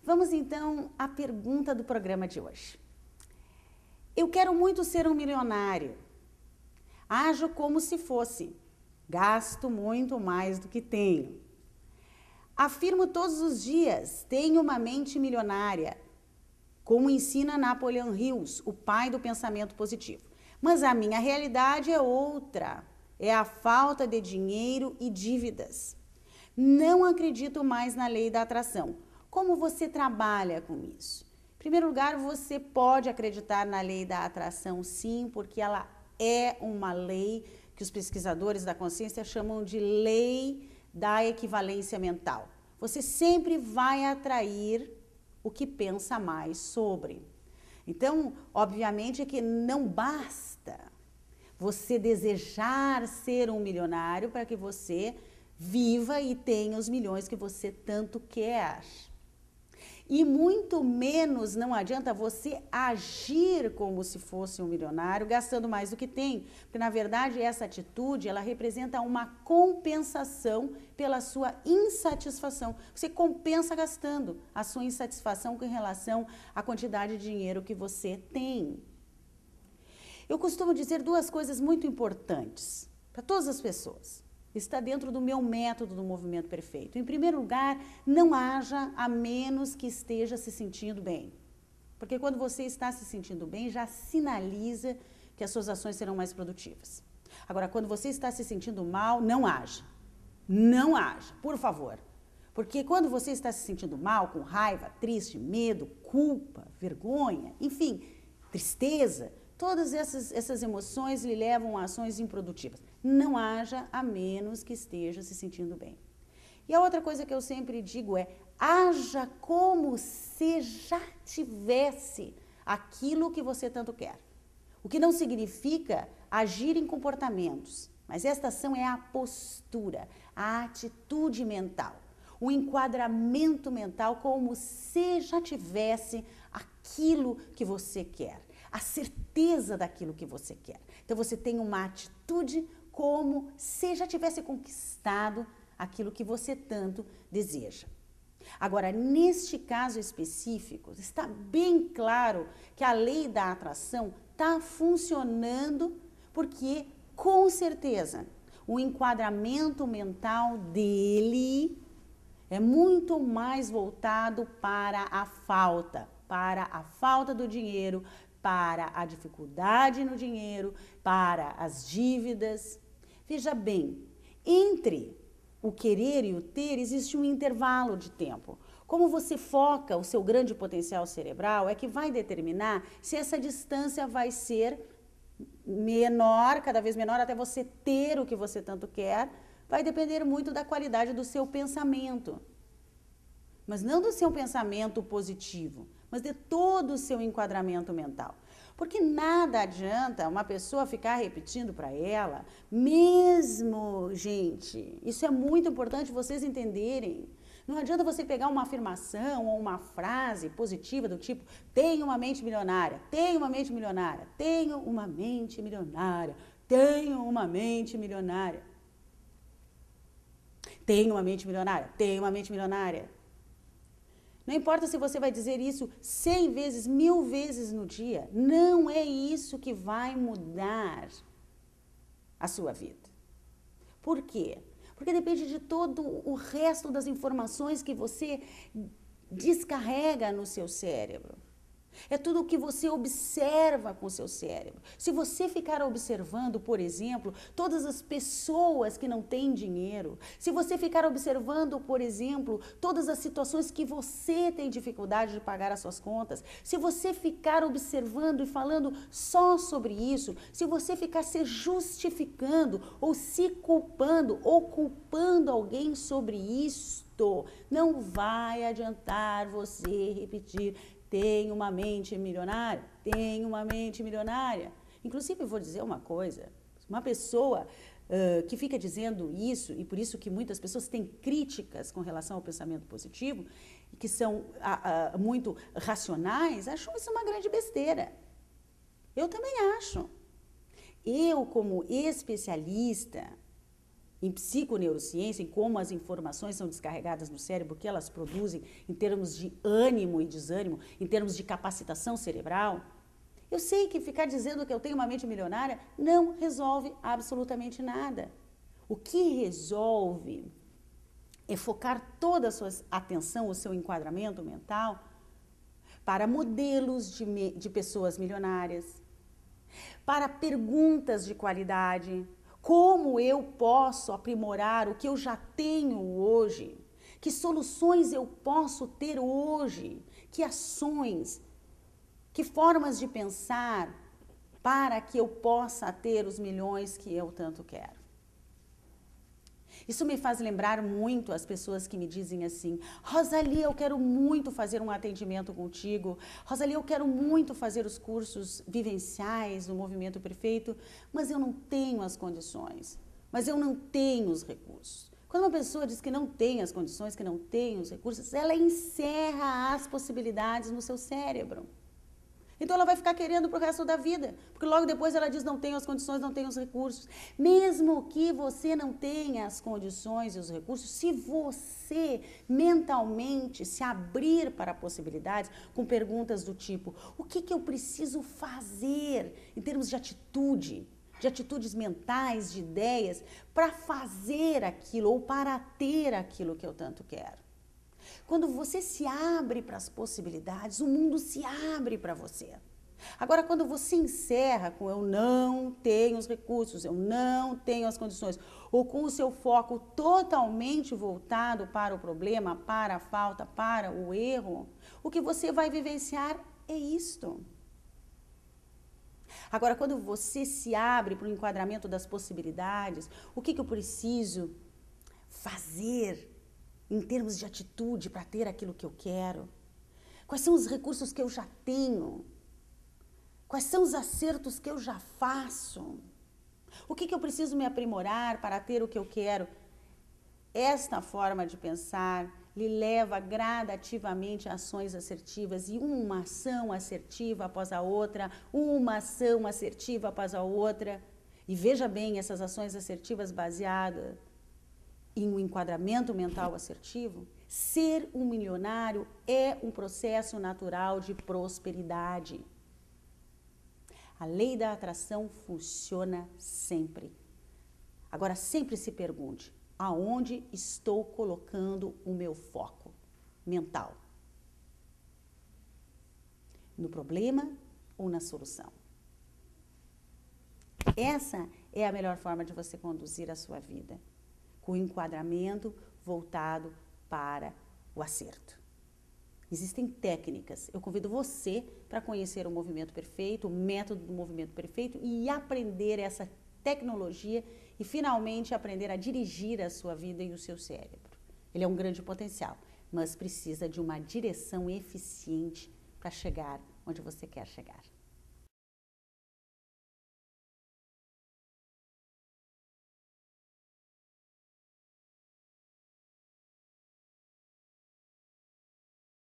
Vamos então à pergunta do programa de hoje. Eu quero muito ser um milionário. Ajo como se fosse. Gasto muito mais do que tenho. Afirmo todos os dias, tenho uma mente milionária, como ensina Napoleon Hills, o pai do pensamento positivo. Mas a minha realidade é outra, é a falta de dinheiro e dívidas. Não acredito mais na lei da atração. Como você trabalha com isso? Em primeiro lugar, você pode acreditar na lei da atração, sim, porque ela é uma lei que os pesquisadores da consciência chamam de lei da equivalência mental. Você sempre vai atrair o que pensa mais sobre. Então, obviamente que não basta você desejar ser um milionário para que você viva e tenha os milhões que você tanto quer. E muito menos não adianta você agir como se fosse um milionário, gastando mais do que tem. Porque, na verdade, essa atitude, ela representa uma compensação pela sua insatisfação. Você compensa gastando a sua insatisfação com relação à quantidade de dinheiro que você tem. Eu costumo dizer duas coisas muito importantes para todas as pessoas. Está dentro do meu método do movimento perfeito. Em primeiro lugar, não haja a menos que esteja se sentindo bem. Porque quando você está se sentindo bem, já sinaliza que as suas ações serão mais produtivas. Agora, quando você está se sentindo mal, não haja. Não haja, por favor. Porque quando você está se sentindo mal, com raiva, triste, medo, culpa, vergonha, enfim, tristeza, todas essas emoções lhe levam a ações improdutivas. Não haja a menos que esteja se sentindo bem. E a outra coisa que eu sempre digo é, haja como se já tivesse aquilo que você tanto quer. O que não significa agir em comportamentos, mas esta ação é a postura, a atitude mental, o enquadramento mental como se já tivesse aquilo que você quer. A certeza daquilo que você quer. Então, você tem uma atitude como se já tivesse conquistado aquilo que você tanto deseja. Agora, neste caso específico, está bem claro que a lei da atração está funcionando porque, com certeza, o enquadramento mental dele é muito mais voltado para a falta do dinheiro, para a dificuldade no dinheiro, para as dívidas. Veja bem, entre o querer e o ter existe um intervalo de tempo. Como você foca o seu grande potencial cerebral é que vai determinar se essa distância vai ser menor, cada vez menor, até você ter o que você tanto quer, vai depender muito da qualidade do seu pensamento. Mas não do seu pensamento positivo, mas de todo o seu enquadramento mental. Porque nada adianta uma pessoa ficar repetindo para ela, mesmo, gente, isso é muito importante vocês entenderem. Não adianta você pegar uma afirmação ou uma frase positiva do tipo, tenho uma mente milionária, tenho uma mente milionária, tenho uma mente milionária, tenho uma mente milionária. Tenho uma mente milionária, tenho uma mente milionária. Não importa se você vai dizer isso 100 vezes, 1000 vezes no dia. Não é isso que vai mudar a sua vida. Por quê? Porque depende de todo o resto das informações que você descarrega no seu cérebro. É tudo o que você observa com o seu cérebro. Se você ficar observando, por exemplo, todas as pessoas que não têm dinheiro, se você ficar observando, por exemplo, todas as situações que você tem dificuldade de pagar as suas contas, se você ficar observando e falando só sobre isso, se você ficar se justificando ou se culpando ou culpando alguém sobre isto, não vai adiantar você repetir tenho uma mente milionária, tenho uma mente milionária. Inclusive, eu vou dizer uma coisa, uma pessoa que fica dizendo isso, e por isso que muitas pessoas têm críticas com relação ao pensamento positivo, que são muito racionais, acham isso uma grande besteira. Eu também acho. Eu, como especialista em psiconeurociência, em como as informações são descarregadas no cérebro, o que elas produzem em termos de ânimo e desânimo, em termos de capacitação cerebral, eu sei que ficar dizendo que eu tenho uma mente milionária não resolve absolutamente nada. O que resolve é focar toda a sua atenção, o seu enquadramento mental, para modelos de pessoas milionárias, para perguntas de qualidade. Como eu posso aprimorar o que eu já tenho hoje? Que soluções eu posso ter hoje? Que ações? Que formas de pensar para que eu possa ter os milhões que eu tanto quero? Isso me faz lembrar muito as pessoas que me dizem assim: Rosalie, eu quero muito fazer um atendimento contigo. Rosalie, eu quero muito fazer os cursos vivenciais do Movimento Perfeito, mas eu não tenho as condições, mas eu não tenho os recursos. Quando uma pessoa diz que não tem as condições, que não tem os recursos, ela encerra as possibilidades no seu cérebro. Então ela vai ficar querendo para o resto da vida, porque logo depois ela diz: não tenho as condições, não tenho os recursos. Mesmo que você não tenha as condições e os recursos, se você mentalmente se abrir para possibilidades com perguntas do tipo: o que eu preciso fazer em termos de atitudes mentais, de ideias, para fazer aquilo ou para ter aquilo que eu tanto quero? Quando você se abre para as possibilidades, o mundo se abre para você. Agora, quando você encerra com eu não tenho os recursos, eu não tenho as condições, ou com o seu foco totalmente voltado para o problema, para a falta, para o erro, o que você vai vivenciar é isto. Agora, quando você se abre para o enquadramento das possibilidades, o que eu preciso fazer em termos de atitude para ter aquilo que eu quero? Quais são os recursos que eu já tenho? Quais são os acertos que eu já faço? O que eu preciso me aprimorar para ter o que eu quero? Esta forma de pensar lhe leva gradativamente a ações assertivas, e uma ação assertiva após a outra, uma ação assertiva após a outra. E veja bem, essas ações assertivas baseadas em um enquadramento mental assertivo, ser um milionário é um processo natural de prosperidade. A lei da atração funciona sempre. Agora, sempre se pergunte: aonde estou colocando o meu foco mental? No problema ou na solução? Essa é a melhor forma de você conduzir a sua vida, com o enquadramento voltado para o acerto. Existem técnicas. Eu convido você para conhecer o Movimento Perfeito, o método do Movimento Perfeito, e aprender essa tecnologia e finalmente aprender a dirigir a sua vida e o seu cérebro. Ele é um grande potencial, mas precisa de uma direção eficiente para chegar onde você quer chegar.